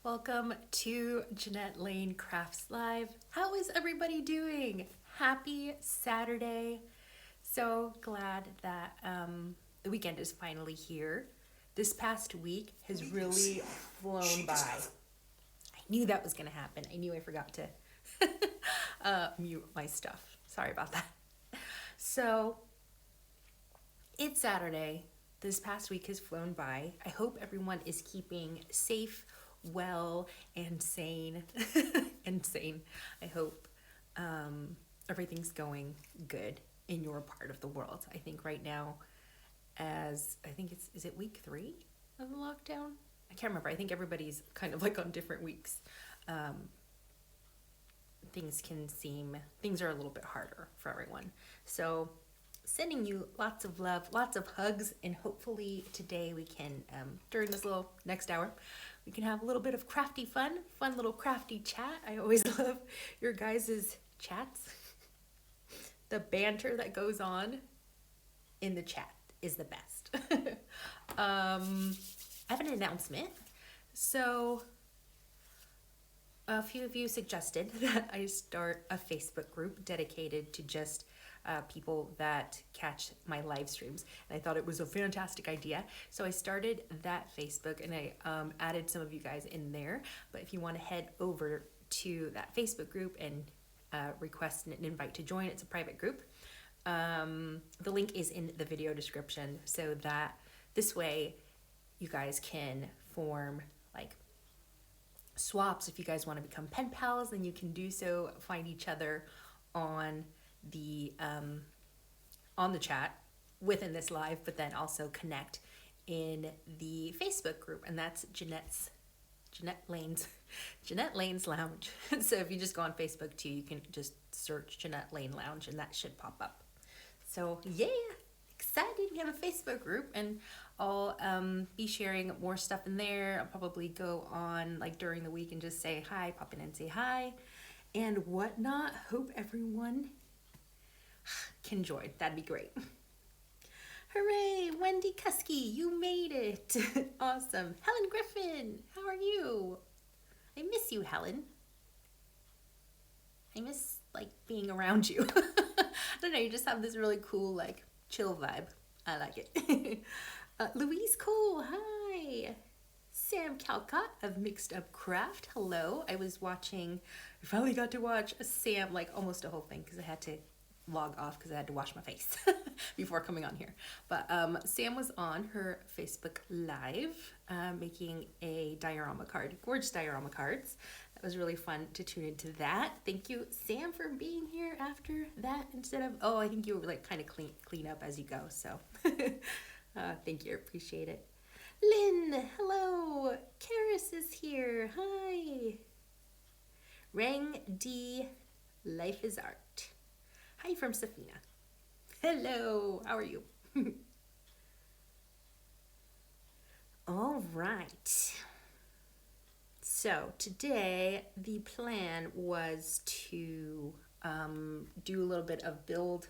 Welcome to Janette Lane Crafts Live. How is everybody doing? Happy Saturday. So glad that the weekend is finally here. This past week has really flown by. I knew that was going to happen. I knew I forgot to mute my stuff. Sorry about that. So it's Saturday. This past week has flown by. I hope everyone is keeping safe, well, and sane. I hope everything's going good in your part of the world. I think right now, is it week 3 of the lockdown? I can't remember. I think everybody's kind of like on different weeks. Things are a little bit harder for everyone. So sending you lots of love, lots of hugs, and hopefully today we can, during this little next hour, we can have a little bit of crafty fun little crafty chat. I always love your guys' chats. The banter that goes on in the chat is the best. I have an announcement. So a few of you suggested that I start a Facebook group dedicated to just people that catch my live streams, and I thought it was a fantastic idea. So I started that Facebook, and I added some of you guys in there. But if you want to head over to that Facebook group and request an invite to join, it's a private group. The link is in the video description, so that this way you guys can form like swaps. If you guys want to become pen pals, then you can do so. Find each other on the chat within this live, but then also connect in the Facebook group, and that's Janette Lane's Lounge. So if you just go on Facebook too, you can just search Janette Lane Lounge, and that should pop up. So yeah, excited we have a Facebook group, and I'll be sharing more stuff in there. I'll probably go on like during the week and just say hi, pop in and say hi and whatnot. Hope everyone can join. That'd be great. Hooray, Wendy Kusky, you made it. Awesome. Helen Griffin, how are you? I miss you, Helen. I miss like being around you. I don't know, you just have this really cool like chill vibe. I like it. Louise Cole, hi. Sam Calcott of Mixed Up Craft, hello. I finally got to watch Sam, like almost a whole thing, because I had to log off because I had to wash my face before coming on here. But Sam was on her Facebook Live making a diorama card, gorgeous diorama cards. That was really fun to tune into that. Thank you, Sam, for being here after that instead of, I think you were like kind of clean up as you go. So thank you, appreciate it. Lynn, hello. Karis is here. Hi. Rang D, Life is Art. Hi from Safina. Hello, how are you? All right. So today the plan was to do a little bit of build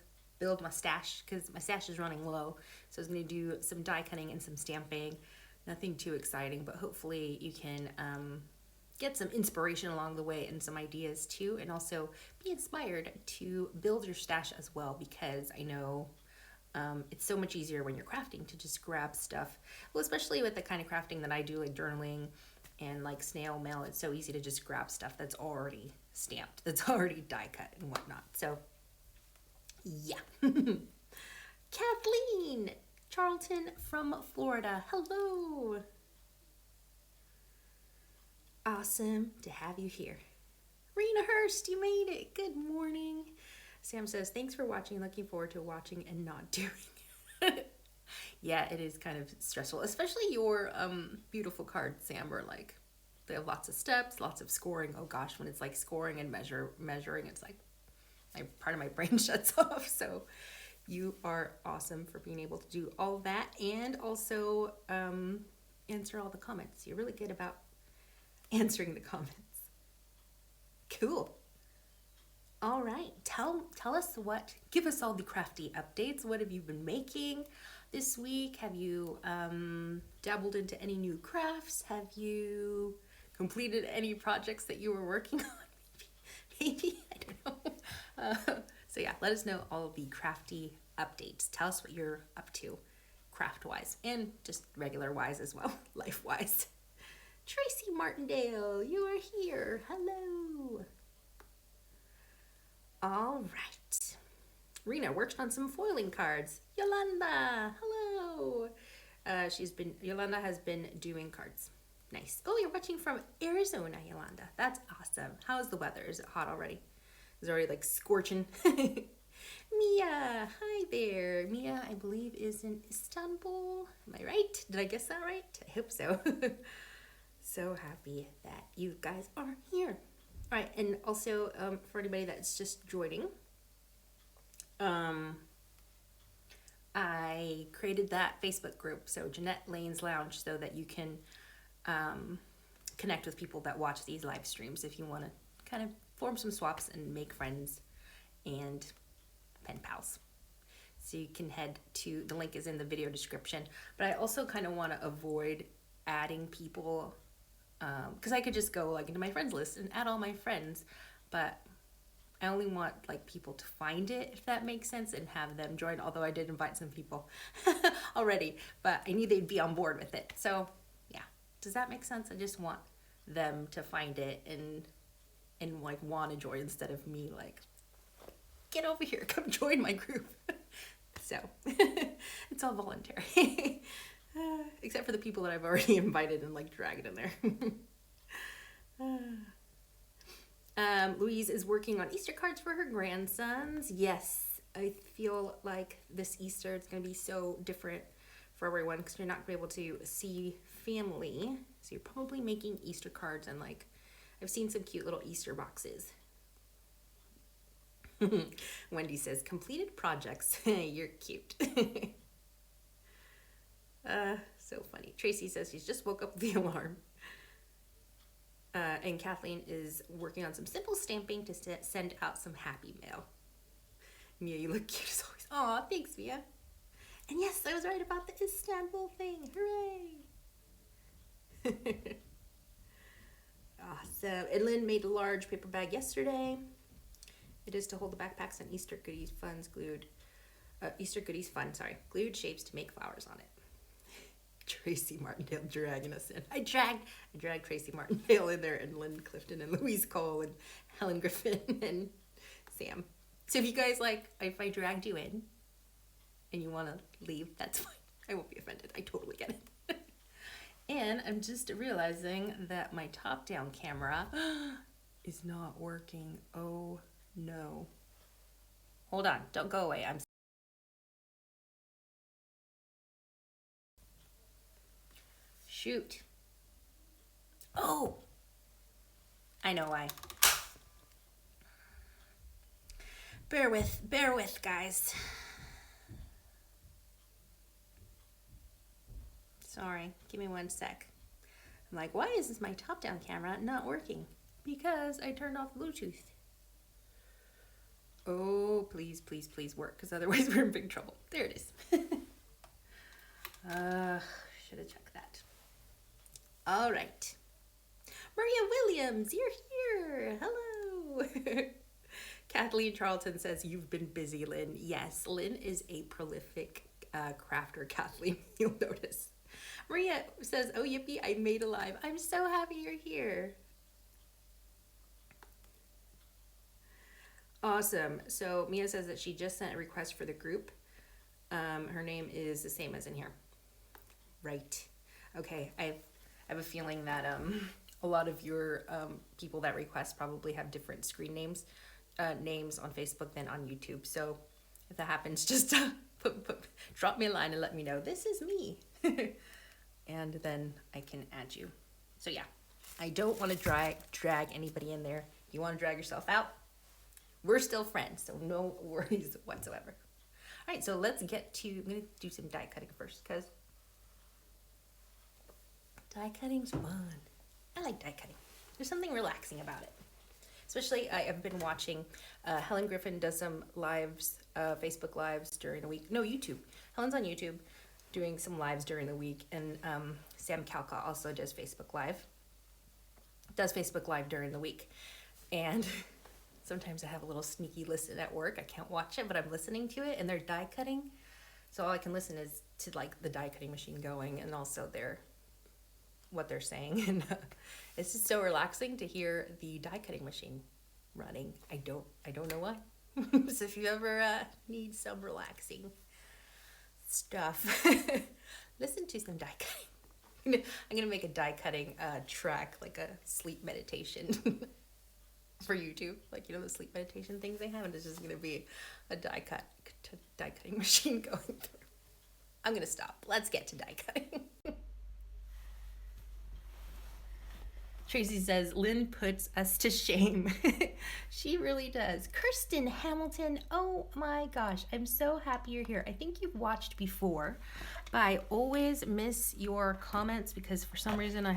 my stash, because my stash is running low. So I was going to do some die cutting and some stamping. Nothing too exciting, but hopefully you can get some inspiration along the way and some ideas too, and also be inspired to build your stash as well, because I know it's so much easier when you're crafting to just grab stuff. Well, especially with the kind of crafting that I do, like journaling and like snail mail, it's so easy to just grab stuff that's already stamped, that's already die cut and whatnot. So yeah. Kathleen Charlton from Florida, hello. Awesome to have you here. Rena Hurst, you made it. Good morning. Sam says, thanks for watching. Looking forward to watching and not doing it. Yeah, it is kind of stressful, especially your beautiful cards, Sam, are like, they have lots of steps, lots of scoring. Oh gosh, when it's like scoring and measuring, it's like part of my brain shuts off. So you are awesome for being able to do all that and also answer all the comments. You're really good about answering the comments. Cool. All right, tell us give us all the crafty updates. What have you been making this week? Have you dabbled into any new crafts? Have you completed any projects that you were working on. Maybe, I don't know. So yeah, let us know all the crafty updates. Tell us what you're up to craft-wise and just regular-wise as well, life-wise. Tracy Martindale, you are here. Hello. All right. Rena worked on some foiling cards. Yolanda, hello. Yolanda has been doing cards. Nice. Oh, you're watching from Arizona, Yolanda. That's awesome. How's the weather? Is it hot already? Is it already like scorching? Mia, hi there. Mia, I believe, is in Istanbul. Am I right? Did I guess that right? I hope so. So happy that you guys are here. All right, and also for anybody that's just joining, I created that Facebook group, so Janette Lane's Lounge, so that you can connect with people that watch these live streams if you want to kind of form some swaps and make friends and pen pals. So you can head to, the link is in the video description, but I also kind of want to avoid adding people, because I could just go like into my friends list and add all my friends, but I only want like people to find it, if that makes sense, and have them join, although I did invite some people already, but I knew they'd be on board with it. So yeah, does that make sense? I just want them to find it and like want to join, instead of me like, get over here, come join my group. So it's all voluntary. Except for the people that I've already invited and like dragged in there. Louise is working on Easter cards for her grandsons. Yes, I feel like this Easter it's going to be so different for everyone because you're not going to be able to see family. So you're probably making Easter cards, and like I've seen some cute little Easter boxes. Wendy says, completed projects. You're cute. So funny. Tracy says she's just woke up with the alarm. And Kathleen is working on some simple stamping to send out some happy mail. Mia, you look cute as always. Aw, thanks, Mia. And yes, I was right about the Istanbul thing. Hooray! Awesome. And Lynn made a large paper bag yesterday. It is to hold the backpacks and Easter goodies glued shapes to make flowers on it. Tracy Martindale dragging us in. I dragged Tracy Martindale in there, and Lynn Clifton and Louise Cole and Helen Griffin and Sam. So if you guys like, if I dragged you in and you want to leave, that's fine. I won't be offended. I totally get it. And I'm just realizing that my top-down camera is not working. Oh no. Hold on, don't go away. Shoot. Oh, I know why. Bear with, guys. Sorry, give me one sec. I'm like, why is my top-down camera not working? Because I turned off Bluetooth. Oh, please, please, please work, because otherwise we're in big trouble. There it is. Should have checked that. All right. Maria Williams, you're here. Hello. Kathleen Charlton says, you've been busy, Lynn. Yes, Lynn is a prolific crafter, Kathleen, you'll notice. Maria says, oh, yippee, I made a live. I'm so happy you're here. Awesome. So Mia says that she just sent a request for the group. Her name is the same as in here. Right. Okay. I have a feeling that a lot of your people that request probably have different screen names on Facebook than on YouTube. So if that happens, just drop me a line and let me know this is me. And then I can add you. So yeah, I don't want to drag anybody in there. You want to drag yourself out? We're still friends, so no worries whatsoever. All right, so let's get to, I'm going to do some die cutting first, because die cutting's fun. I like die cutting. There's something relaxing about it. Especially, I've been watching, Helen Griffin does some lives, Facebook lives during the week. No, YouTube. Helen's on YouTube doing some lives during the week, and Sam Kalka also does Facebook Live. does Facebook Live during the week. And sometimes I have a little sneaky listen at work. I can't watch it, but I'm listening to it, and they're die cutting. So all I can listen is to like the die cutting machine going, and also what they're saying. And it's just so relaxing to hear the die cutting machine running. I don't know why. So if you ever need some relaxing stuff, listen to some die cutting. I'm gonna make a die cutting track, like a sleep meditation for YouTube, like, you know, the sleep meditation things they have, and it's just gonna be a die cutting machine going through. I'm gonna stop. Let's get to die cutting. Tracy says, Lynn puts us to shame. She really does. Kirsten Hamilton, oh my gosh, I'm so happy you're here. I think you've watched before, but I always miss your comments because for some reason I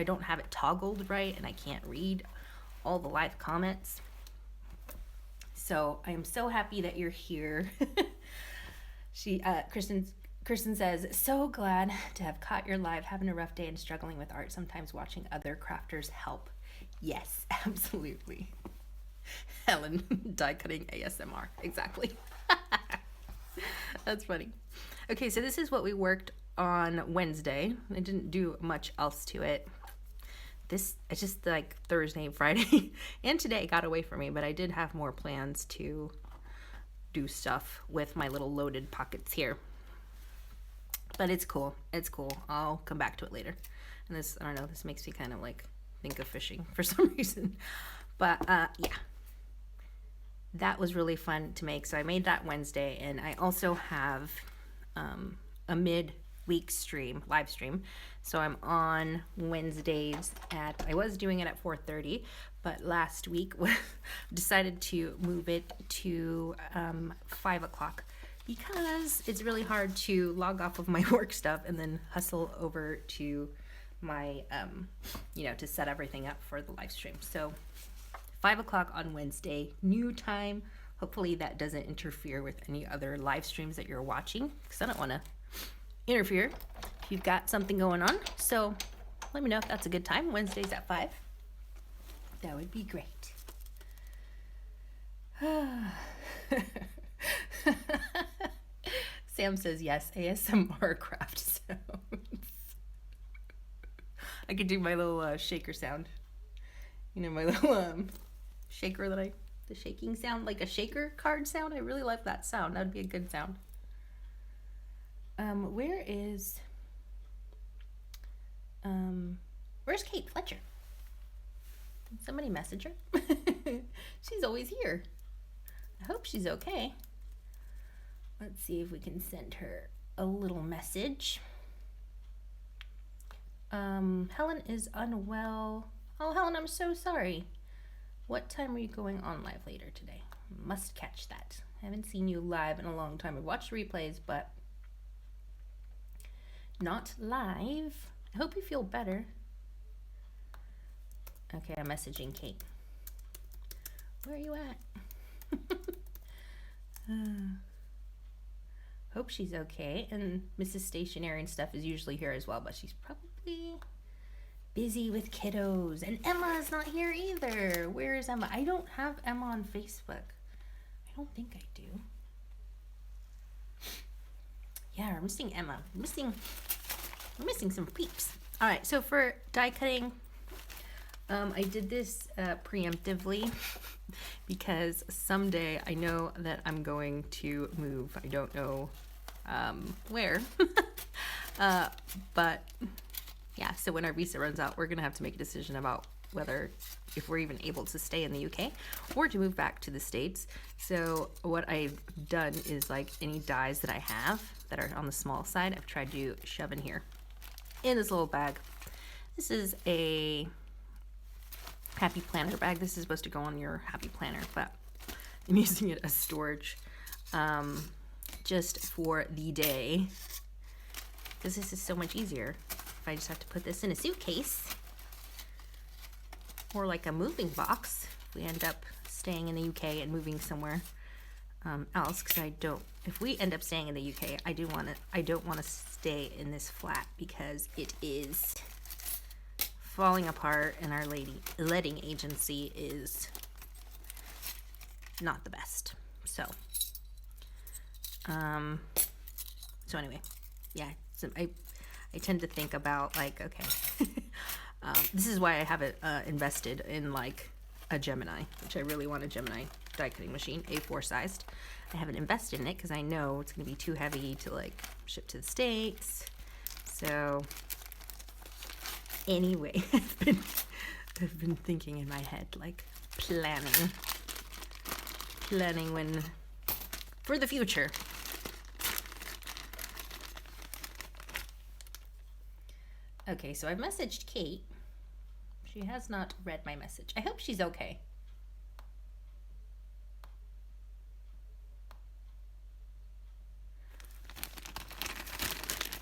don't have it toggled right, and I can't read all the live comments. So I am so happy that you're here. Kristen says, so glad to have caught your live, having a rough day and struggling with art. Sometimes watching other crafters help. Yes, absolutely. Helen, die cutting ASMR. Exactly. That's funny. Okay, so this is what we worked on Wednesday. I didn't do much else to it. It's just like Thursday, Friday, and today got away from me, but I did have more plans to do stuff with my little loaded pockets here. But it's cool. It's cool. I'll come back to it later. And this, I don't know, this makes me kind of like think of fishing for some reason. But yeah, that was really fun to make. So I made that Wednesday, and I also have a mid-week live stream. So I'm on Wednesdays I was doing it at 4:30, but last week decided to move it to 5 o'clock. Because it's really hard to log off of my work stuff and then hustle over to my, to set everything up for the live stream. So 5 o'clock on Wednesday, new time. Hopefully that doesn't interfere with any other live streams that you're watching, because I don't want to interfere if you've got something going on. So let me know if that's a good time. Wednesdays at 5. That would be great. Sam says yes, ASMR craft sounds. I could do my little shaker sound. You know, my little shaker the shaking sound, like a shaker card sound. I really like that sound. That would be a good sound. Where's Kate Fletcher? Did somebody message her? She's always here. I hope she's okay. Let's see if we can send her a little message. Helen is unwell. Oh, Helen, I'm so sorry. What time are you going on live later today? Must catch that. I haven't seen you live in a long time. I've watched replays, but not live. I hope you feel better. Okay, I'm messaging Kate. Where are you at? Hope she's okay. And Mrs. Stationery and stuff is usually here as well, but she's probably busy with kiddos. And Emma's not here either. Where is Emma? I don't have Emma on Facebook. I don't think I do. Yeah, we're missing Emma. We're missing some peeps. All right, so for die cutting, I did this preemptively because someday I know that I'm going to move. I don't know where, but yeah, so when our visa runs out, we're gonna have to make a decision about if we're even able to stay in the UK or to move back to the States. So what I've done is, like, any dies that I have that are on the small side, I've tried to shove in here in this little bag. This is a happy planner bag. This is supposed to go on your happy planner, but I'm using it as storage just for the day, because this is so much easier if I just have to put this in a suitcase or like a moving box if we end up staying in the UK and moving somewhere else, because if we end up staying in the UK, I don't want to stay in this flat because it is falling apart, and our letting agency is not the best. So, so anyway, yeah. So I tend to think about like, okay, this is why I haven't invested in like a Gemini, which I really want a Gemini die cutting machine, A4 sized. I haven't invested in it because I know it's going to be too heavy to like ship to the States. So anyway, I've been thinking in my head, like planning when for the future. Okay, so I've messaged Kate. She has not read my message. I hope she's okay.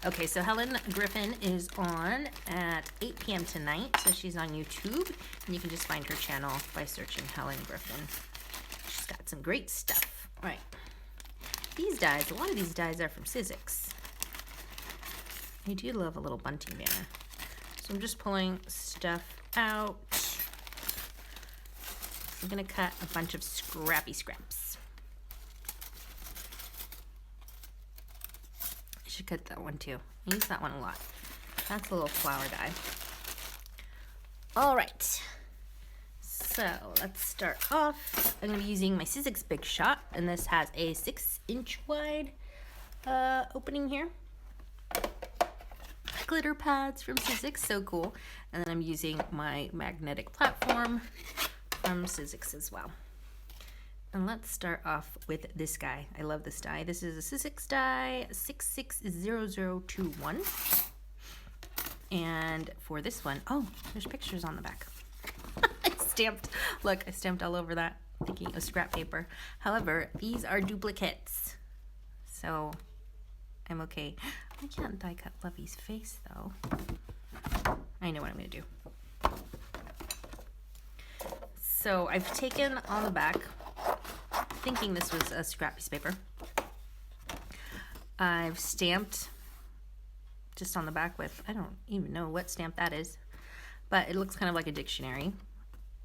Okay, so Helen Griffin is on at 8 p.m. tonight, so she's on YouTube, and you can just find her channel by searching Helen Griffin. She's got some great stuff. All right, these dies, a lot of these dies are from Sizzix. I do love a little bunting banner. So I'm just pulling stuff out. I'm gonna cut a bunch of scrappy scraps. I should cut that one too. I use that one a lot. That's a little flower die. All right, so let's start off. I'm gonna be using my Sizzix Big Shot, and this has a 6-inch wide opening here. Glitter pads from Sizzix, so cool. And then I'm using my magnetic platform from Sizzix as well. And let's start off with this guy. I love this die. This is a Sizzix die 660021. And for this one, oh, there's pictures on the back. I stamped, look, I stamped all over that, thinking it was scrap paper. However, these are duplicates, so I'm okay. I can't die cut Lovey's face though. I know what I'm gonna do. So I've taken on the back, thinking this was a scrap piece of paper. I've stamped just on the back with, I don't even know what stamp that is, but it looks kind of like a dictionary.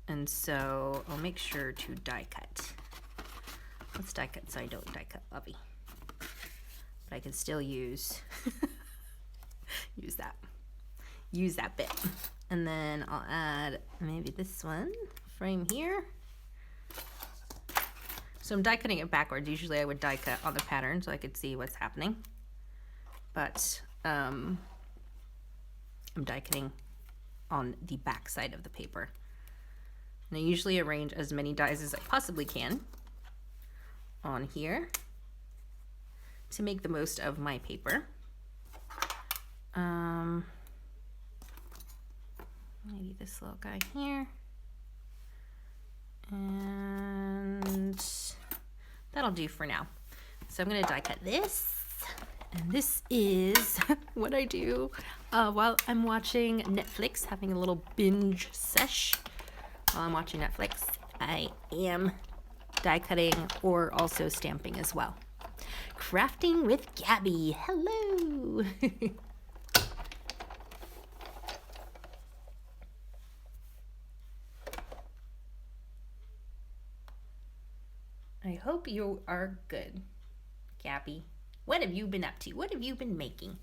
And so I'll make sure to die cut. Let's die cut so I don't die cut Lovey. But I can still use use that bit. And then I'll add maybe this one frame here. So I'm die cutting it backwards. Usually I would die cut on the pattern so I could see what's happening, but I'm die cutting on the back side of the paper. And I usually arrange as many dies as I possibly can on here to make the most of my paper. Maybe this little guy here. And that'll do for now. So I'm gonna die cut this. And this is what I do while I'm watching Netflix, having a little binge sesh. While I'm watching Netflix, I am die cutting or also stamping as well. Crafting with Gabby. Hello. I hope you are good, Gabby. What have you been up to? What have you been making?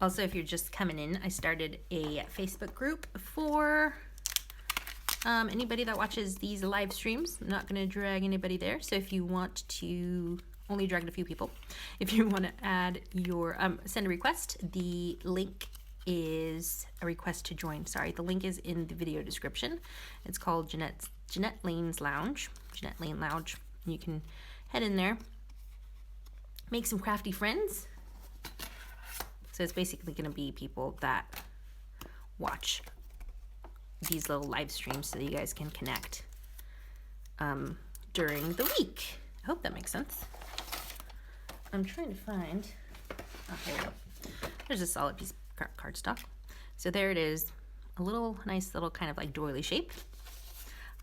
Also, if you're just coming in, I started a Facebook group for anybody that watches these live streams. I'm not going to drag anybody there. So if you want to, only dragged a few people. If you want to add your, send a request, the link is a request to join. Sorry, the link is in the video description. It's called Janette Lane's Lounge. Janette Lane Lounge. You can head in there, make some crafty friends. So it's basically going to be people that watch these little live streams so that you guys can connect during the week. I hope that makes sense. I'm trying to find, oh, here we go. There's a solid piece of cardstock. So there it is, a little nice little kind of like doily shape.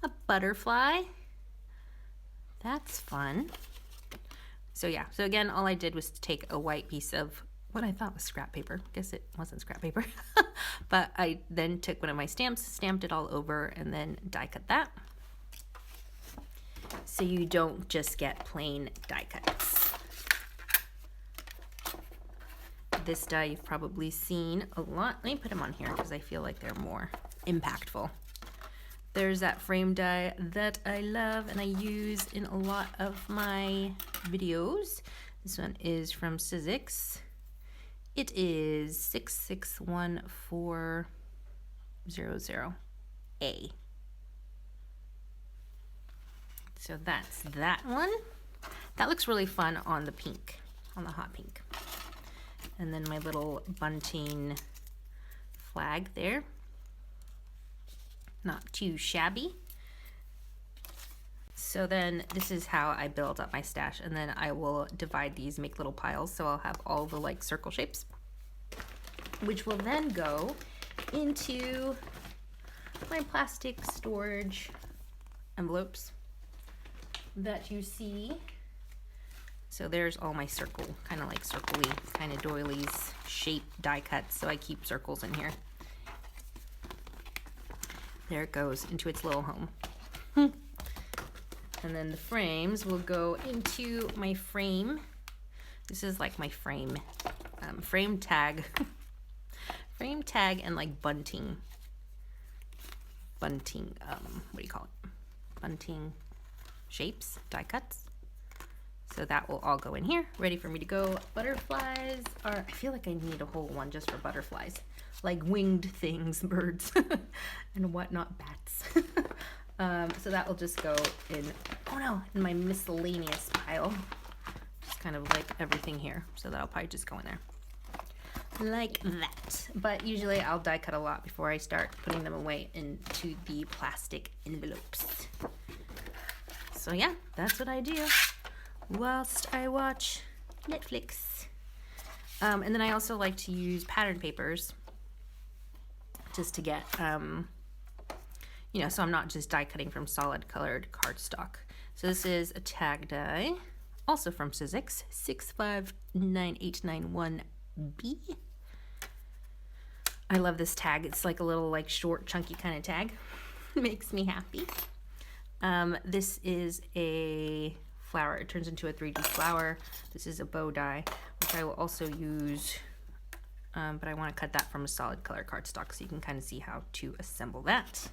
A butterfly. That's fun. So yeah, so again, all I did was take a white piece of what I thought was scrap paper. Guess it wasn't scrap paper. But I then took one of my stamps, stamped it all over, and then die cut that. So you don't just get plain die cuts. This die you've probably seen a lot. Let me put them on here because I feel like they're more impactful. There's that frame die that I love and I use in a lot of my videos. This one is from Sizzix. It is 66140A. So that's that one. That looks really fun on the pink, on the hot pink. And then my little bunting flag there. Not too shabby. So then this is how I build up my stash, and then I will divide these, make little piles, so I'll have all the like circle shapes, which will then go into my plastic storage envelopes that you see. So there's all my circle, kind of like circle-y, kind of doilies, shape die cuts, so I keep circles in here. There it goes into its little home. And then the frames will go into my frame. This is like my frame tag. Frame tag and like bunting, what do you call it? Bunting shapes, die cuts. So that will all go in here, ready for me to go. Butterflies are, I feel like I need a whole one just for butterflies. Like winged things, birds, and whatnot, bats. So that will just go in, oh no, in my miscellaneous pile. Just kind of like everything here. So that'll probably just go in there. Like that. But usually I'll die cut a lot before I start putting them away into the plastic envelopes. So yeah, that's what I do whilst I watch Netflix. And then I also like to use pattern papers just to get, you know, so I'm not just die cutting from solid colored cardstock. So this is a tag die, also from Sizzix, 659891B. I love this tag. It's like a little like short, chunky kind of tag. Makes me happy. This is a flower. It turns into a 3D flower. This is a bow die, which I will also use, but I want to cut that from a solid color cardstock so you can kind of see how to assemble that.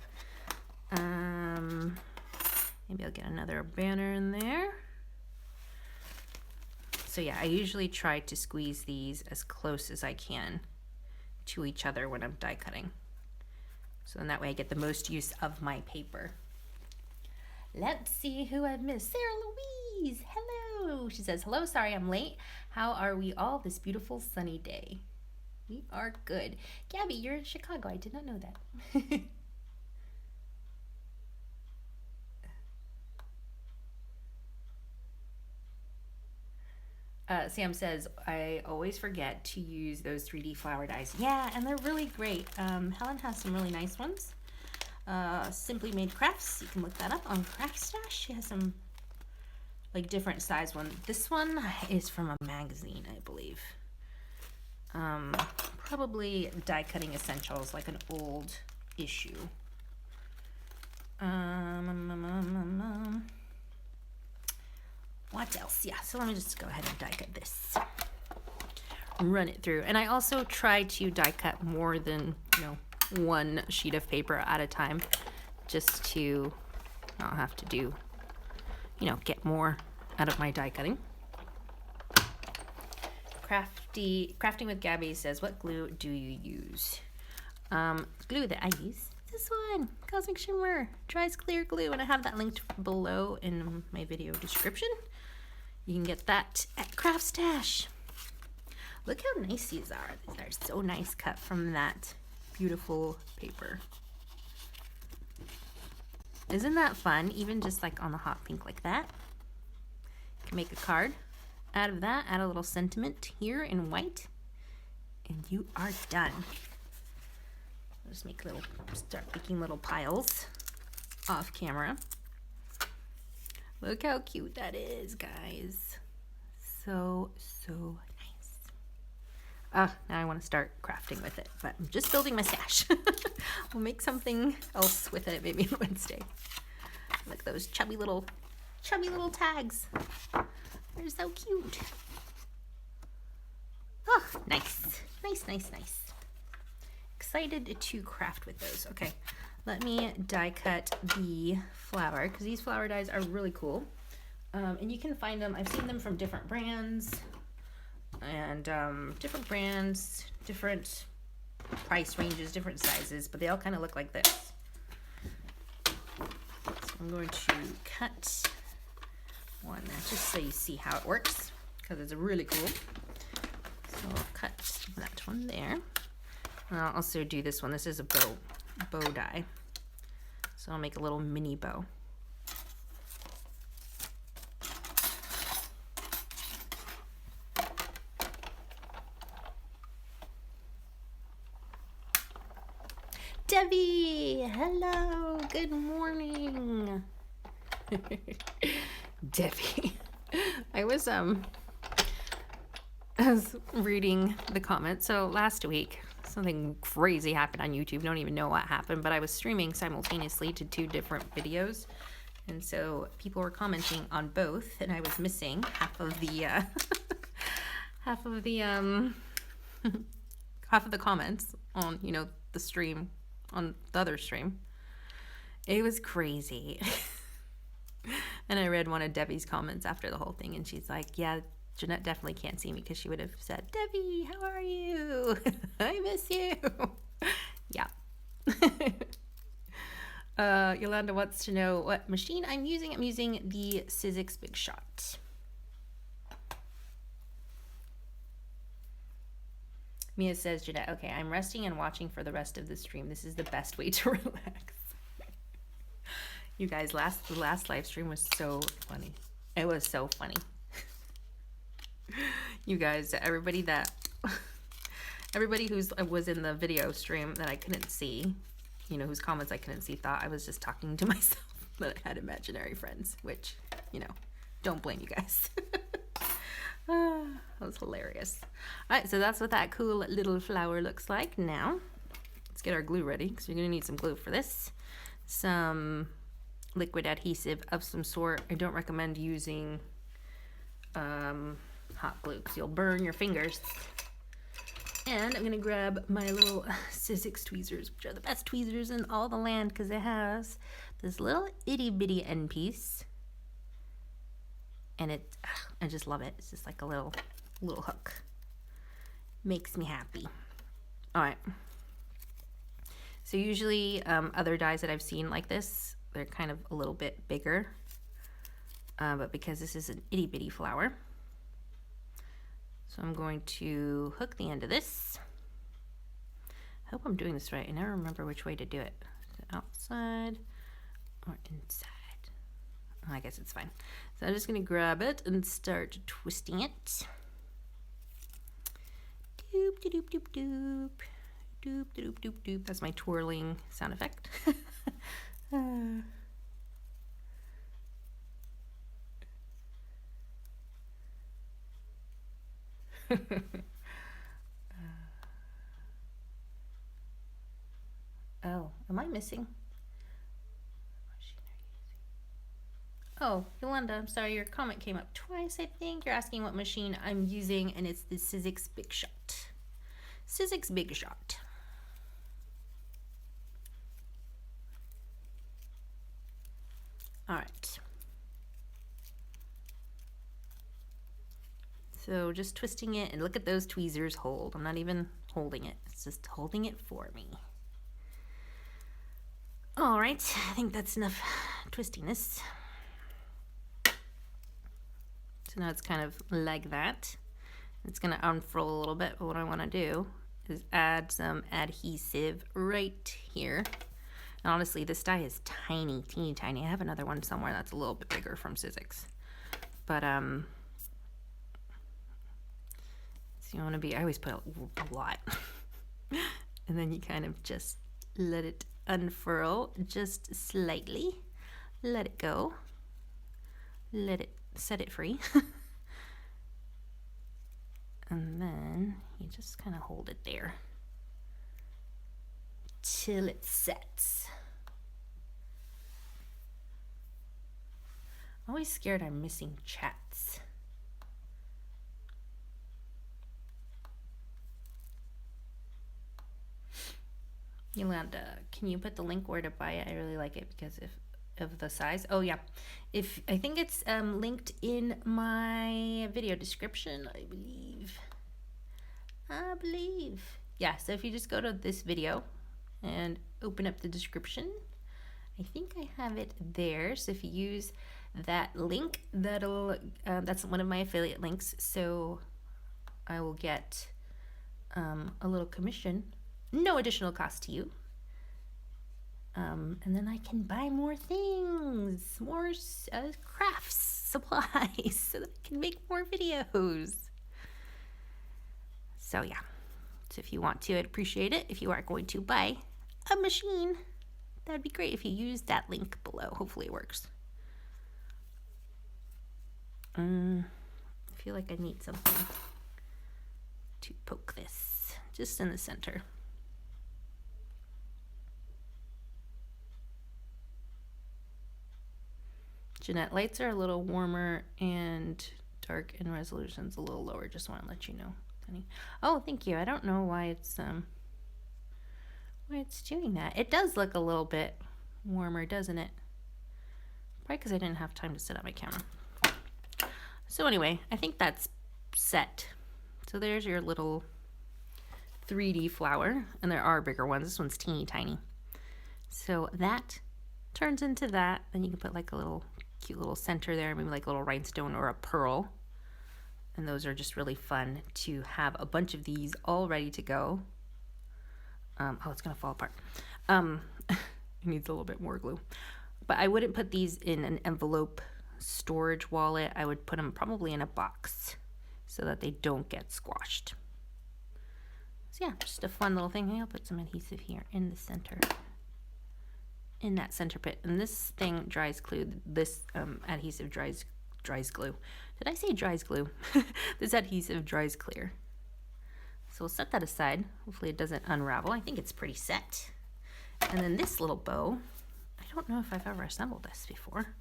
Maybe I'll get another banner in there. So yeah, I usually try to squeeze these as close as I can to each other when I'm die cutting. So then that way I get the most use of my paper. Let's see who I've missed. Sarah Louise, hello. She says, hello, sorry I'm late. How are we all this beautiful sunny day? We are good. Gabby, you're in Chicago. I did not know that. Sam says, I always forget to use those 3D flower dies. Yeah, and they're really great. Helen has some really nice ones. Simply Made Crafts, you can look that up on Craft Stash. She has some like different size ones. This one is from a magazine, I believe. Probably Die Cutting Essentials, like an old issue. What else? Yeah, so let me just go ahead and die cut this. Run it through. And I also try to die cut more than, you know, one sheet of paper at a time, just to not have to do, you know, get more out of my die cutting. Crafting with Gabby says, what glue do you use? Glue that I use, this one, Cosmic Shimmer, Dries Clear Glue, and I have that linked below in my video description. You can get that at Craft Stash. Look how nice these are. These are so nice, cut from that beautiful paper. Isn't that fun? Even just like on the hot pink like that. You can make a card out of that, add a little sentiment here in white, and you are done. I'll just start making little piles off camera. Look how cute that is, guys. So nice. Now I want to start crafting with it, but I'm just building my stash. We'll make something else with it maybe on Wednesday. Look at those chubby little tags. They're so cute. Oh, nice. Nice. Excited to craft with those. Okay, let me die cut the flower because these flower dies are really cool. And you can find them, I've seen them from different brands and different price ranges, different sizes, but they all kind of look like this. So I'm going to cut one just so you see how it works because it's really cool. So I'll cut that one there. And I'll also do this one. This is a bow die. So I'll make a little mini bow. Debbie, hello, good morning. Debbie, I was reading the comments. So last week, something crazy happened on YouTube. Don't even know what happened, but I was streaming simultaneously to 2 different videos. And so people were commenting on both, and I was missing half of the half of the comments on, the stream, on the other stream. It was crazy. And I read one of Debbie's comments after the whole thing, and she's like, yeah, Janette definitely can't see me because she would have said, Debbie, how are you? I miss you. Yeah. Yolanda wants to know what machine I'm using. I'm using the Sizzix Big Shot. Mia says, Janette, okay, I'm resting and watching for the rest of the stream. This is the best way to relax. You guys, the last live stream was so funny. It was so funny. You guys, everybody who was in the video stream that I couldn't see, whose comments I couldn't see, thought I was just talking to myself, that I had imaginary friends, which, don't blame you guys. That was hilarious. All right, so that's what that cool little flower looks like. Now, let's get our glue ready because you're going to need some glue for this. Some liquid adhesive of some sort. I don't recommend using hot glue because you'll burn your fingers. And I'm going to grab my little Sizzix tweezers, which are the best tweezers in all the land because it has this little itty bitty end piece. And I just love it. It's just like a little hook. Makes me happy. All right. So usually other dies that I've seen like this, they're kind of a little bit bigger. But because this is an itty bitty flower, so I'm going to hook the end of this. I hope I'm doing this right. I never remember which way to do it. Is it outside or inside? Oh, I guess it's fine. So I'm just going to grab it and start twisting it. Doop, doop, doop, doop. Doop, doop, doop, doop. That's my twirling sound effect. Oh, am I missing? Oh, Yolanda, I'm sorry, your comment came up twice, I think. You're asking what machine I'm using, and it's the Sizzix Big Shot. Sizzix Big Shot. All right. So just twisting it, and look at those tweezers hold. I'm not even holding it. It's just holding it for me. All right, I think that's enough twistiness. So now it's kind of like that. It's going to unfurl a little bit, but what I want to do is add some adhesive right here. And honestly, this die is tiny, teeny tiny. I have another one somewhere that's a little bit bigger from Sizzix. But, so you want to be, I always put a lot. And then you kind of just let it unfurl just slightly. Let it go. Let it set it free. And then you just kind of hold it there till it sets. I'm always scared I'm missing chats. Yolanda, can you put the link where to buy it? I really like it because of the size. Oh yeah, if I think it's linked in my video description, I believe. Yeah, so if you just go to this video and open up the description, I think I have it there. So if you use that link, that'll that's one of my affiliate links, so I will get a little commission, no additional cost to you, and then I can buy more things, more crafts, supplies, so that I can make more videos. So yeah, so if you want to, I'd appreciate it if you are going to buy a machine. That'd be great if you use that link below. Hopefully it works. I feel like I need something to poke this just in the center. Janette, lights are a little warmer and dark and resolution's a little lower. Just want to let you know, honey. Oh, thank you. I don't know why it's doing that. It does look a little bit warmer, doesn't it? Probably because I didn't have time to set up my camera. So anyway, I think that's set. So there's your little 3D flower, and there are bigger ones. This one's teeny tiny. So that turns into that. Then you can put like a little cute little center there, maybe like a little rhinestone or a pearl. And those are just really fun to have a bunch of these all ready to go. Oh, it's gonna fall apart. It needs a little bit more glue. But I wouldn't put these in an envelope storage wallet. I would put them probably in a box so that they don't get squashed. So yeah, just a fun little thing. I'll put some adhesive here in the center, in that center pit. And this thing dries glue. This adhesive dries glue. Did I say dries glue? This adhesive dries clear. So we'll set that aside. Hopefully it doesn't unravel. I think it's pretty set. And then this little bow, I don't know if I've ever assembled this before.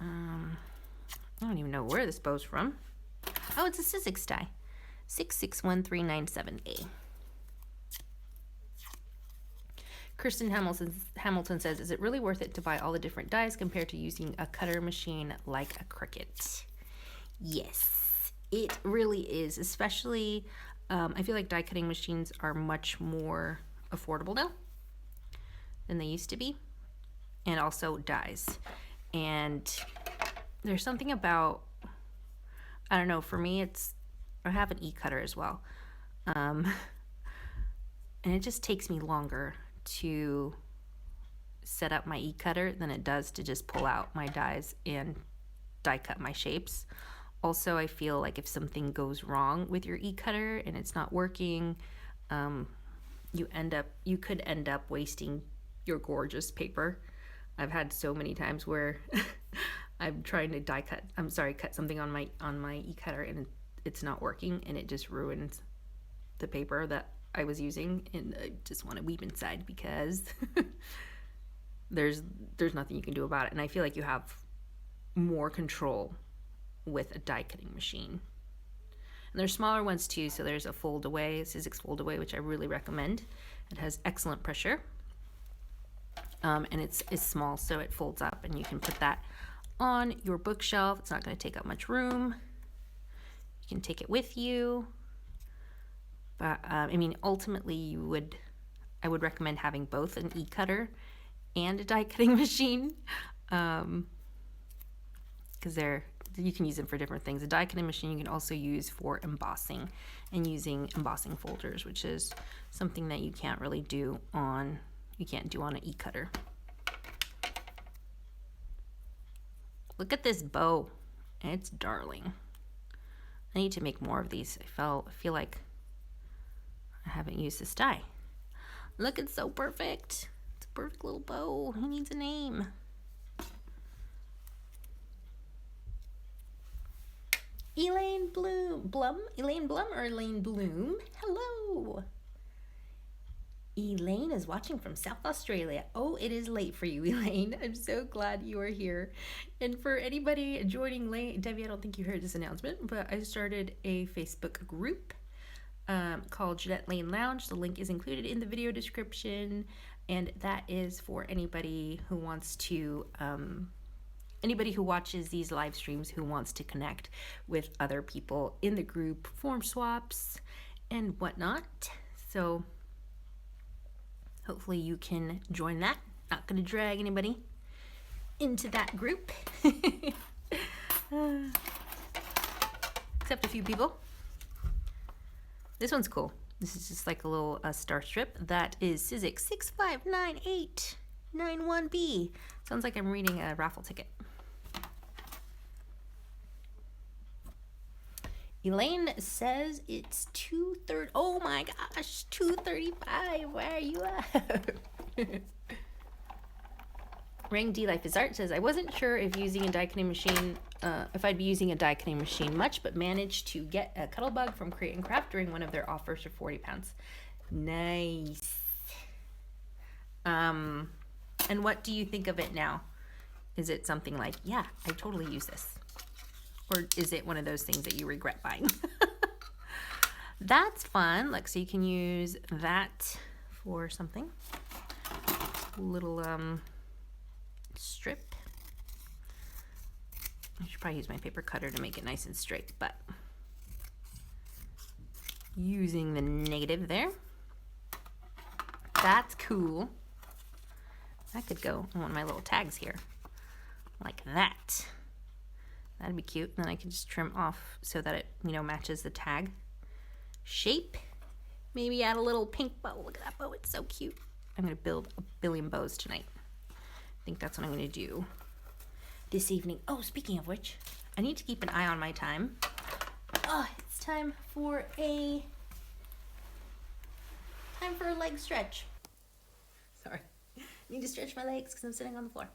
I don't even know where this bow's from. Oh, it's a Sizzix die. 661397A. Kirsten Hamilton says, is it really worth it to buy all the different dies compared to using a cutter machine like a Cricut? Yes, it really is. Especially, I feel like die cutting machines are much more affordable now than they used to be. And also dies. And there's something about, I don't know, for me I have an e-cutter as well. And it just takes me longer to set up my e-cutter than it does to just pull out my dies and die cut my shapes. Also, I feel like if something goes wrong with your e-cutter and it's not working, you could end up wasting your gorgeous paper. I've had so many times where I'm trying to cut something on my e-cutter and it's not working, and it just ruins the paper that I was using, and I just want to weep inside because there's nothing you can do about it. And I feel like you have more control with a die cutting machine. And there's smaller ones too, so there's a Sizzix fold away, which I really recommend. It has excellent pressure. And it's small, so it folds up, and you can put that on your bookshelf. It's not going to take up much room. You can take it with you. But I mean, ultimately, I would recommend having both an e-cutter and a die cutting machine, because you can use them for different things. A die cutting machine you can also use for embossing and using embossing folders, which is something that you can't do on an e-cutter. Look at this bow. It's darling. I need to make more of these. I feel like I haven't used this die. Look, it's so perfect. It's a perfect little bow. Who needs a name? Elaine Blum or Elaine Bloom? Hello. Elaine is watching from South Australia. Oh, it is late for you, Elaine. I'm so glad you are here. And for anybody joining late, Debbie, I don't think you heard this announcement, but I started a Facebook group called Janette Lane Lounge. The link is included in the video description, and that is for anybody who wants to, anybody who watches these live streams who wants to connect with other people in the group, form swaps and whatnot. So hopefully you can join that. Not going to drag anybody into that group. Except a few people. This one's cool. This is just like a little star strip. That is Sizzix 659891B. Sounds like I'm reading a raffle ticket. Elaine says it's 2:30. Oh my gosh, 2:35. Where are you at? Ring D Life is Art says, I wasn't sure if using a die cutting machine, if I'd be using a die cutting machine much, but managed to get a Cuttlebug from Create and Craft during one of their offers for 40 pounds. Nice. And what do you think of it now? Is it something like, yeah, I totally use this? Or is it one of those things that you regret buying? That's fun. Like, so you can use that for something. Little strip. I should probably use my paper cutter to make it nice and straight, but using the negative there. That's cool. That could go on one of my little tags here. Like that. That'd be cute. And then I can just trim off so that it, you know, matches the tag shape. Maybe add a little pink bow. Look at that bow. It's so cute. I'm going to build a billion bows tonight. I think that's what I'm going to do this evening. Oh, speaking of which, I need to keep an eye on my time. Oh, it's time for a leg stretch. Sorry. I need to stretch my legs because I'm sitting on the floor.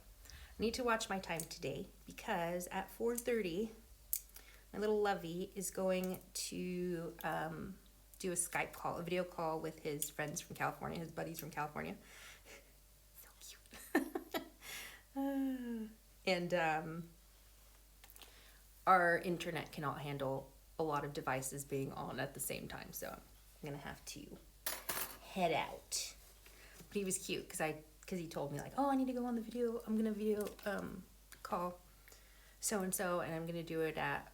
I need to watch my time today because at 4:30, my little lovey is going to do a Skype call, a video call with his friends from California, his buddies from California. So cute. And our internet cannot handle a lot of devices being on at the same time, so I'm gonna have to head out. But he was cute because he told me like, oh, I need to go on the video. I'm gonna video call so and so, and I'm gonna do it at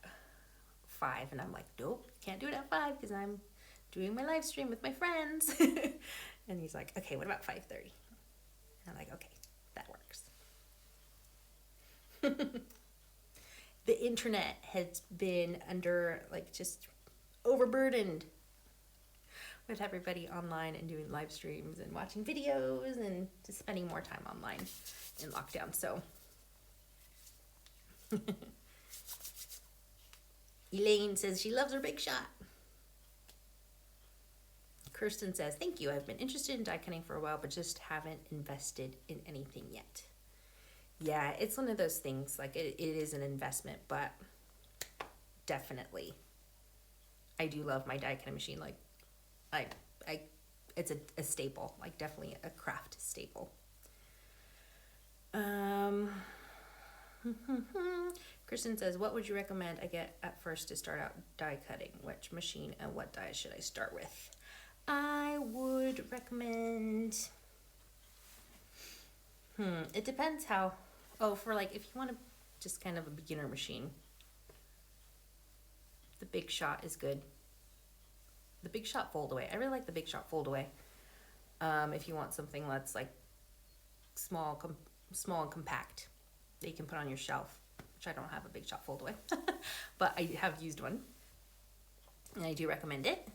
5. And I'm like, nope, can't do it at 5 because I'm doing my live stream with my friends. And he's like, okay, what about 5:30? And I'm like, okay, that works. The internet has been under like just overburdened with everybody online and doing live streams and watching videos and just spending more time online in lockdown. So Elaine says she loves her Big Shot. Kirsten says, thank you. I've been interested in die cutting for a while, but just haven't invested in anything yet. Yeah, it's one of those things, like it is an investment, but definitely I do love my die cutting machine. Like it's a staple, like definitely a craft staple. Kristen says, what would you recommend I get at first to start out die cutting? Which machine and what die should I start with? I would recommend, it depends how, for like, if you want to just kind of a beginner machine, the Big Shot is good. The Big Shot fold away. I really like the Big Shot fold away. If you want something that's like small and compact that you can put on your shelf, which I don't have a Big Shot fold away, but I have used one and I do recommend it.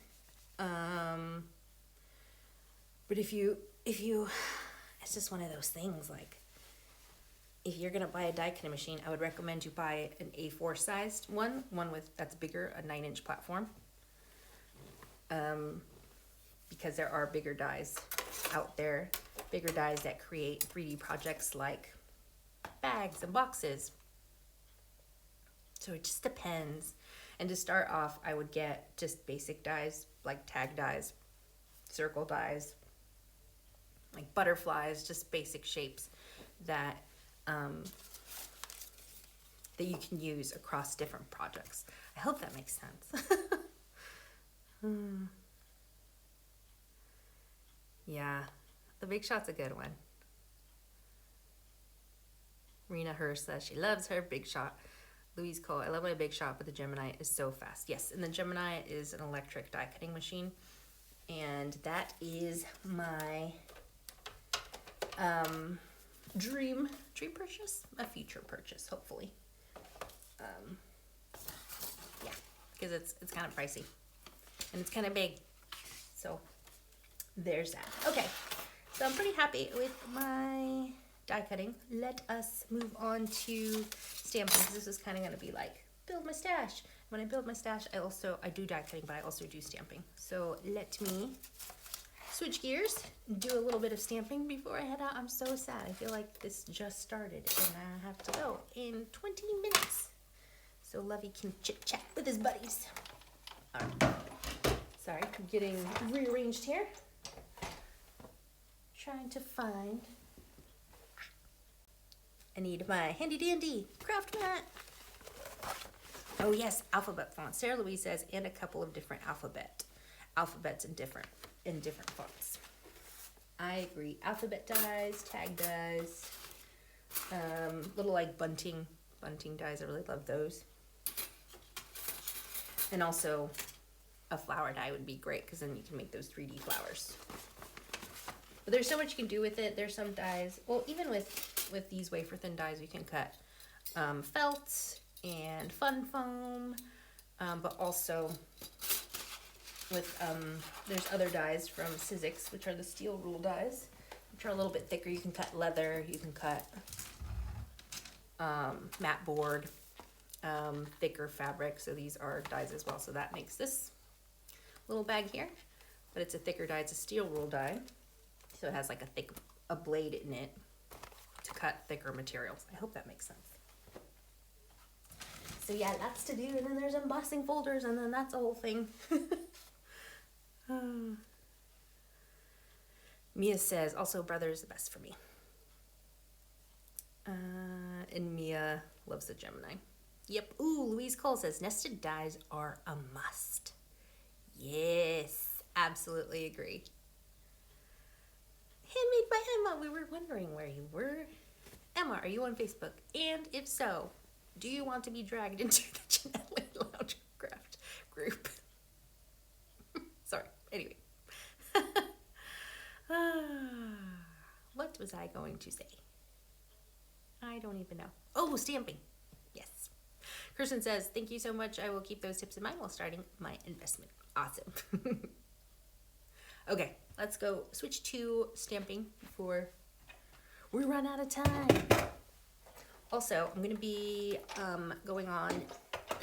But if you, it's just one of those things, like if you're gonna buy a die cutting machine, I would recommend you buy an A4 sized one that's bigger, a 9-inch platform. Because there are bigger dies out there, bigger dies that create 3D projects like bags and boxes. So it just depends. And to start off, I would get just basic dies, like tag dies, circle dies, like butterflies, just basic shapes that that you can use across different projects. I hope that makes sense. Yeah, the Big Shot's a good one. Rena Hurst says she loves her Big Shot. Louise Cole, I love my Big Shot, but the Gemini is so fast. Yes, and the Gemini is an electric die cutting machine. And that is my dream purchase, a future purchase, hopefully. Yeah, because it's kind of pricey and it's kind of big. So there's that. Okay, so I'm pretty happy with my die cutting. Let us move on to stamping. This is kind of going to be like build my stash. When I build my stash, I do die cutting, but I also do stamping. So let me switch gears, do a little bit of stamping before I head out. I'm so sad. I feel like this just started and I have to go in 20 minutes. So Lovey can chit chat with his buddies. All right. Sorry, I'm getting rearranged here. Trying to find. I need my handy dandy craft mat. Oh yes, alphabet font. Sarah Louise says, and a couple of different alphabets in different fonts. I agree. Alphabet dies, tag dies, little like bunting dies. I really love those. And also a flower die would be great because then you can make those 3D flowers. But there's so much you can do with it. There's some dies. Well, even with these wafer thin dies, you can cut felt and fun foam, but also with there's other dies from Sizzix, which are the steel rule dies, which are a little bit thicker. You can cut leather. You can cut matte board, thicker fabric. So these are dies as well. So that makes this little bag here, but it's a thicker die. It's a steel rule die, so it has like a blade in it to cut thicker materials. I hope that makes sense. So yeah, lots to do, and then there's embossing folders, and then that's a whole thing. Mia says, also brother is the best for me. And Mia loves the Gemini. Yep. Ooh, Louise Cole says, nested dies are a must. Yes, absolutely agree. Handmade by Emma. We were wondering where you were. Emma, are you on Facebook? And if so, do you want to be dragged into the Janette Lounge Craft group? Sorry. Anyway. What was I going to say? I don't even know. Oh, stamping. Yes. Kirsten says, thank you so much. I will keep those tips in mind while starting my investment. Awesome. Okay, let's go switch to stamping before we run out of time. Also, I'm going to be going on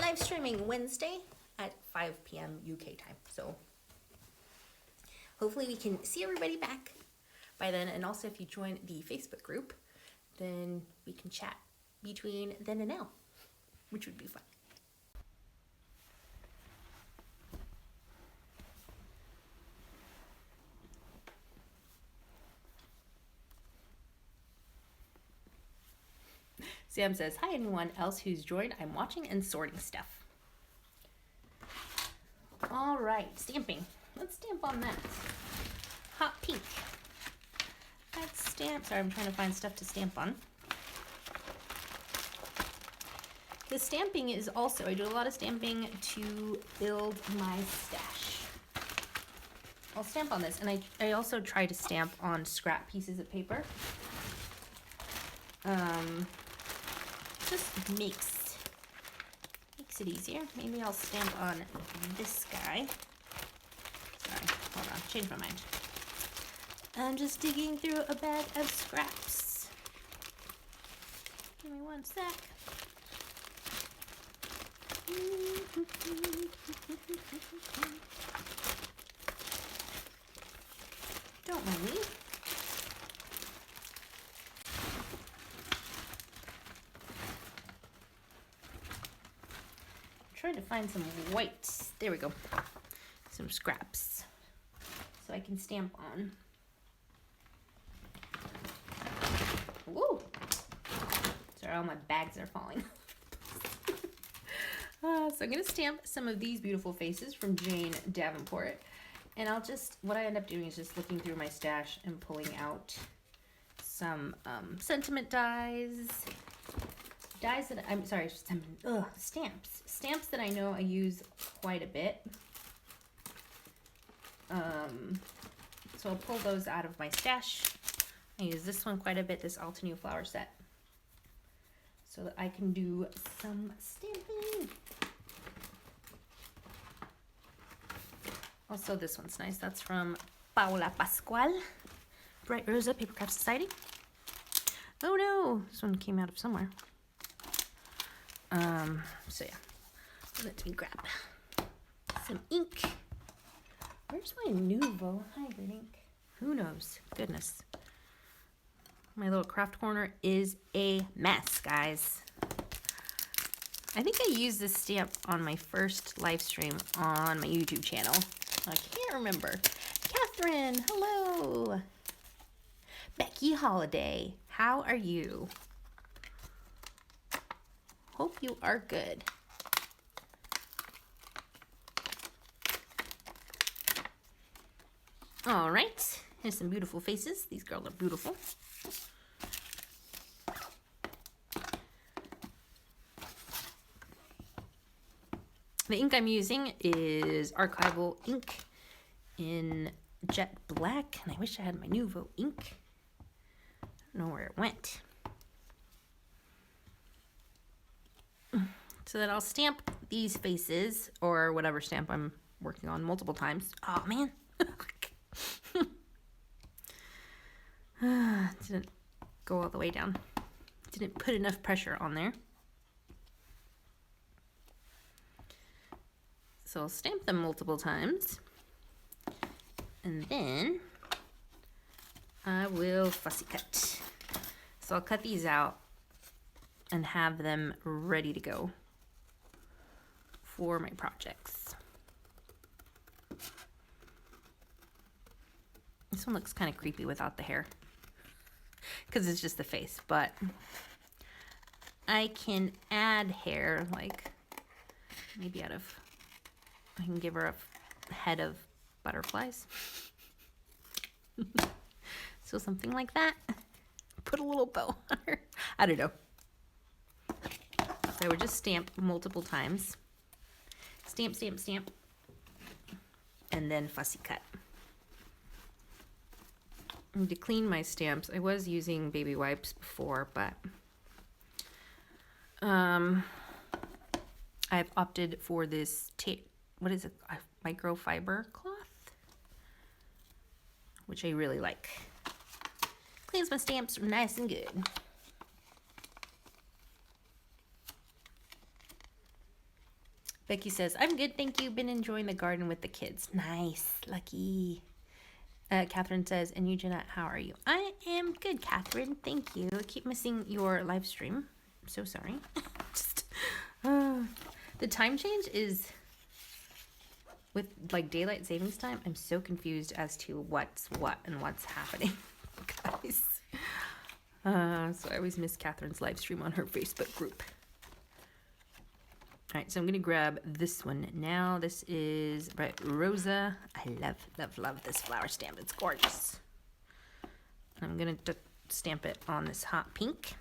live streaming Wednesday at 5 p.m. UK time. So hopefully we can see everybody back by then. And also if you join the Facebook group, then we can chat between then and now, which would be fun. Sam says, hi, anyone else who's joined? I'm watching and sorting stuff. All right, stamping. Let's stamp on that. Hot pink. Let's stamp. Sorry, I'm trying to find stuff to stamp on. The stamping is also, I do a lot of stamping to build my stash. I'll stamp on this, and I also try to stamp on scrap pieces of paper. Just makes it easier. Maybe I'll stamp on this guy. Sorry, hold on, changed my mind. I'm just digging through a bag of scraps. Give me one sec. Don't mind me. trying to find some white. There we go. Some scraps. So I can stamp on. Woo! Sorry, all my bags are falling. So I'm going to stamp some of these beautiful faces from Jane Davenport. And I'll just, what I end up doing is just looking through my stash and pulling out some sentiment dies. Dies that, I'm sorry, stamps. Stamps that I know I use quite a bit. So I'll pull those out of my stash. I use this one quite a bit, this Alta New Flower set, so that I can do some stamping. Also, this one's nice. That's from Paola Pascual, Bright Rosa Papercraft Society. Oh no, this one came out of somewhere. So yeah, let me grab some ink. Where's my Nuvo hybrid ink? Who knows? Goodness. My little craft corner is a mess, guys. I think I used this stamp on my first live stream on my YouTube channel. I can't remember. Catherine, hello. Becky Holiday, how are you? Hope you are good. All right, here's some beautiful faces. These girls are beautiful. The ink I'm using is Archival ink in Jet Black, and I wish I had my Nuvo ink. I don't know where it went. So that I'll stamp these faces, or whatever stamp I'm working on, multiple times. Oh man. Didn't go all the way down. Didn't put enough pressure on there. So I'll stamp them multiple times. And then I will fussy cut. So I'll cut these out and have them ready to go for my projects. This one looks kind of creepy without the hair, because it's just the face, but I can add hair, like maybe out of, I can give her a head of butterflies. So something like that. Put a little bow on her. I don't know. So I would just stamp multiple times. Stamp, stamp, stamp. And then fussy cut. And to clean my stamps, I was using baby wipes before, but I've opted for this what is it? A microfiber cloth, which I really like. Cleans my stamps nice and good. Becky says, I'm good, thank you. Been enjoying the garden with the kids. Nice, lucky. Catherine says, and you, Janette, how are you? I am good, Catherine. Thank you. I keep missing your live stream. I'm so sorry. Just, the time change is, with like daylight savings time, I'm so confused as to what's what and what's happening, guys. So I always miss Catherine's live stream on her Facebook group. All right, so I'm going to grab this one now. This is Bright Rosa. I love, love, love this flower stamp. It's gorgeous. I'm going to stamp it on this hot pink.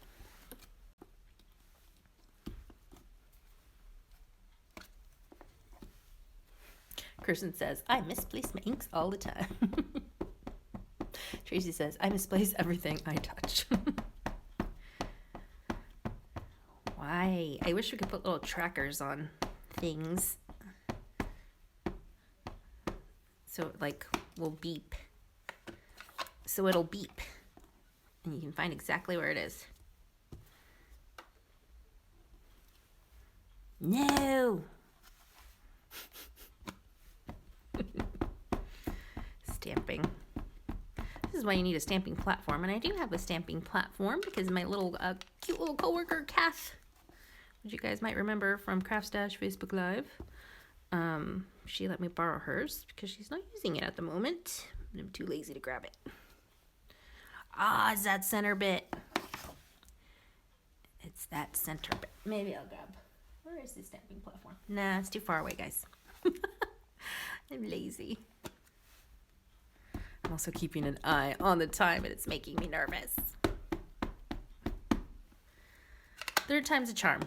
Kirsten says, I misplace my inks all the time. Tracy says, I misplace everything I touch. Why? I wish we could put little trackers on things. So it like will beep. So it'll beep. And you can find exactly where it is. No! Stamping. This is why you need a stamping platform. And I do have a stamping platform because my little cute little coworker, Kath, which you guys might remember from Craft Stash Facebook Live. She let me borrow hers because she's not using it at the moment. I'm too lazy to grab it. Ah, it's that center bit. It's that center bit. Maybe I'll grab. Where is the stamping platform? Nah, it's too far away, guys. I'm lazy. I'm also keeping an eye on the time, and it's making me nervous. Third time's a charm.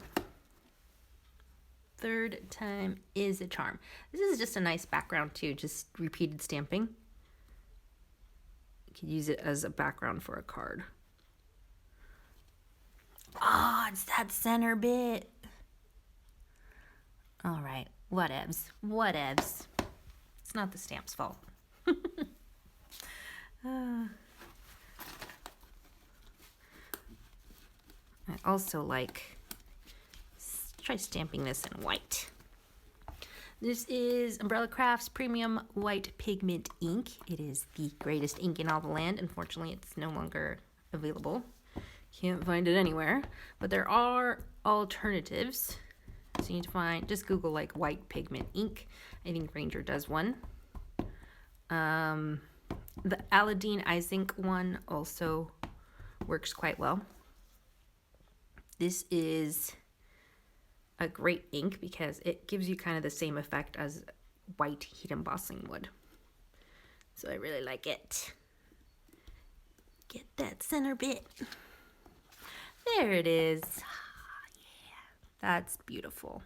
Third time is a charm. This is just a nice background too, just repeated stamping. You could use it as a background for a card. Ah, it's that center bit. All right, whatevs, whatevs. It's not the stamp's fault. I also like, try stamping this in white. This is Umbrella Crafts Premium White Pigment ink. It is the greatest ink in all the land. Unfortunately, it's no longer available. Can't find it anywhere, but there are alternatives. So you need to find, just Google like white pigment ink. I think Ranger does one. The Aladdin Eye-Zinc one also works quite well. This is a great ink because it gives you kind of the same effect as white heat embossing would. So I really like it. Get that center bit. There it is. Yeah, that's beautiful.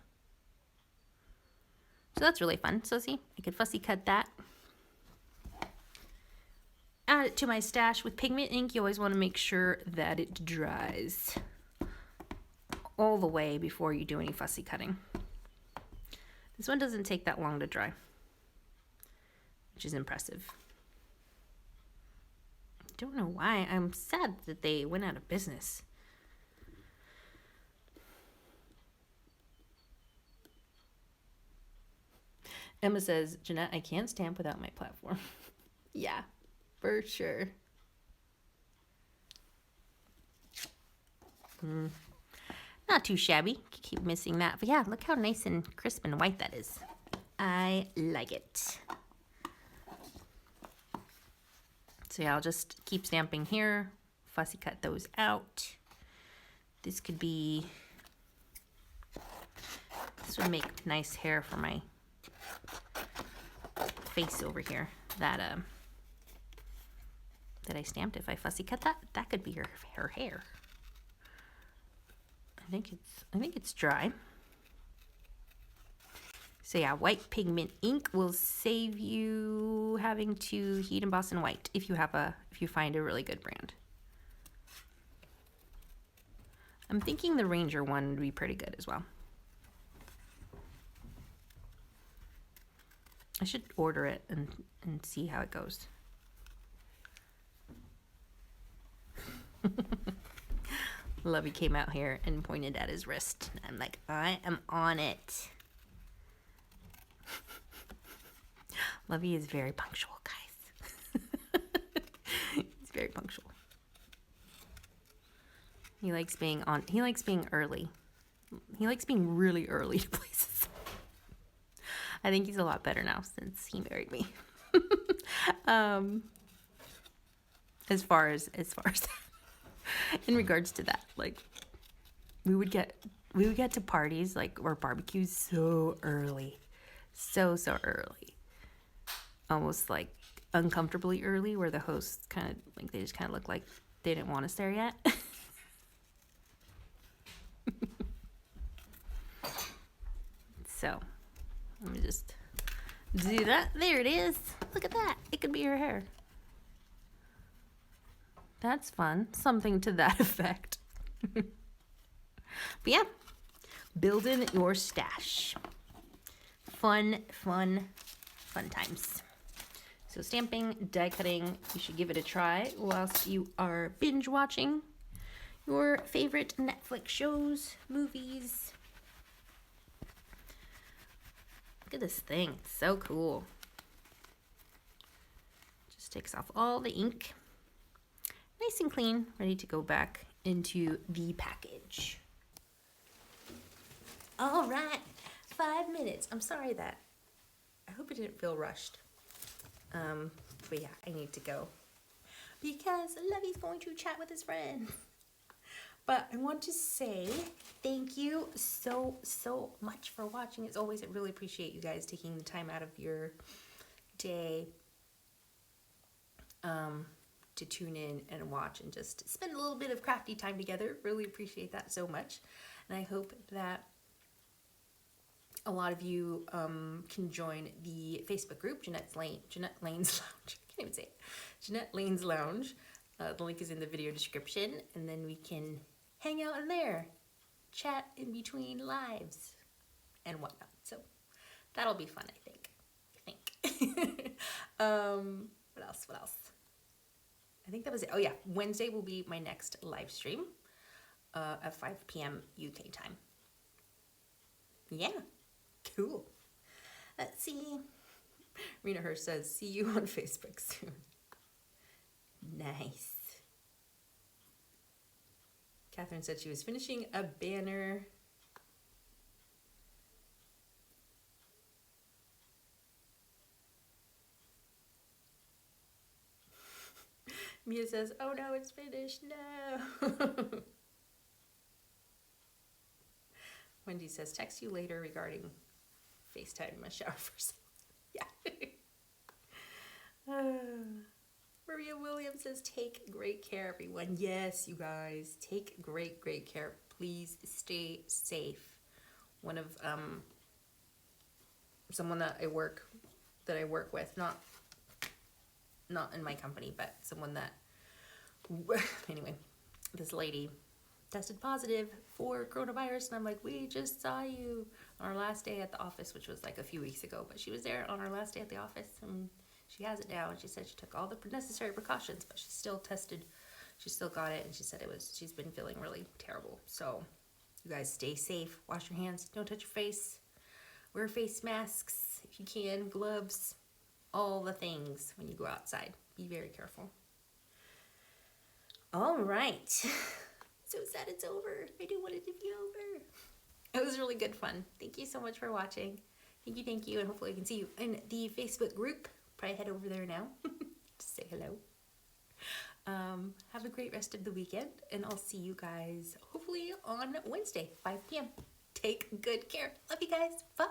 So that's really fun. So see, I could fussy cut that. Add it to my stash. With pigment ink, you always want to make sure that it dries all the way before you do any fussy cutting. This one doesn't take that long to dry, which is impressive. I don't know why. I'm sad that they went out of business. Emma says, Janette, I can't stamp without my platform. Yeah, for sure. Not too shabby. Keep missing that. But yeah, look how nice and crisp and white that is. I like it. So yeah, I'll just keep stamping here. Fussy cut those out. This could be... This would make nice hair for my face over here. That I stamped. If I fussy cut that, that could be her hair. I think it's dry. So yeah, white pigment ink will save you having to heat emboss in white if you find a really good brand. I'm thinking the Ranger one would be pretty good as well. I should order it and see how it goes. Lovey came out here and pointed at his wrist. I'm like, I am on it. Lovey is very punctual, guys. He's very punctual. He likes being early. He likes being really early to places. I think he's a lot better now since he married me. As far as in regards to that, like we would get to parties like or barbecues so early, so early, almost like uncomfortably early, where the hosts kind of like they just kind of look like they didn't want us there yet. So let me just do that. There it is. Look at that. It could be her hair. That's fun. Something to that effect. But yeah, building your stash. Fun times. So stamping, die cutting, you should give it a try whilst you are binge watching your favorite Netflix shows, movies. Look at this thing. It's so cool. Just takes off all the ink. Nice and clean, ready to go back into the package. All right, 5 minutes. I'm sorry that. I hope it didn't feel rushed. But yeah, I need to go because Lovey's going to chat with his friend. But I want to say thank you so much for watching. As always, I really appreciate you guys taking the time out of your day to tune in and watch and just spend a little bit of crafty time together. Really appreciate that so much. And I hope that a lot of you can join the Facebook group, Janette Lane's Lounge. I can't even say it. Janette Lane's Lounge. The link is in the video description, and then we can hang out in there, chat in between lives, and whatnot. So that'll be fun, I think. What else? I think that was it. Oh yeah, Wednesday will be my next live stream at 5 p.m. UK time. Yeah, cool. Let's see. Rena Hirsch says, see you on Facebook soon. Nice. Catherine said she was finishing a banner. Mia says, oh no, it's finished, no. Wendy says, text you later regarding FaceTime my shower first. Yeah. Maria Williams says, take great care, everyone. Yes, you guys, take great care. Please stay safe. One of someone that I work with, not in my company, but someone that, anyway, this lady tested positive for coronavirus, and I'm like, we just saw you on our last day at the office, which was like a few weeks ago, but she was there on our last day at the office, and she has it now, and she said she took all the necessary precautions, but she still tested, she still got it, and she said she's been feeling really terrible. So you guys stay safe, wash your hands, don't touch your face, wear face masks if you can, gloves, all the things when you go outside. Be very careful. All right. So sad it's over. I didn't want it to be over. It was really good fun. Thank you so much for watching. Thank you, and hopefully I can see you in the Facebook group. Probably head over there now to say hello. Have a great rest of the weekend, and I'll see you guys hopefully on Wednesday, 5 p.m. Take good care. Love you guys. Bye.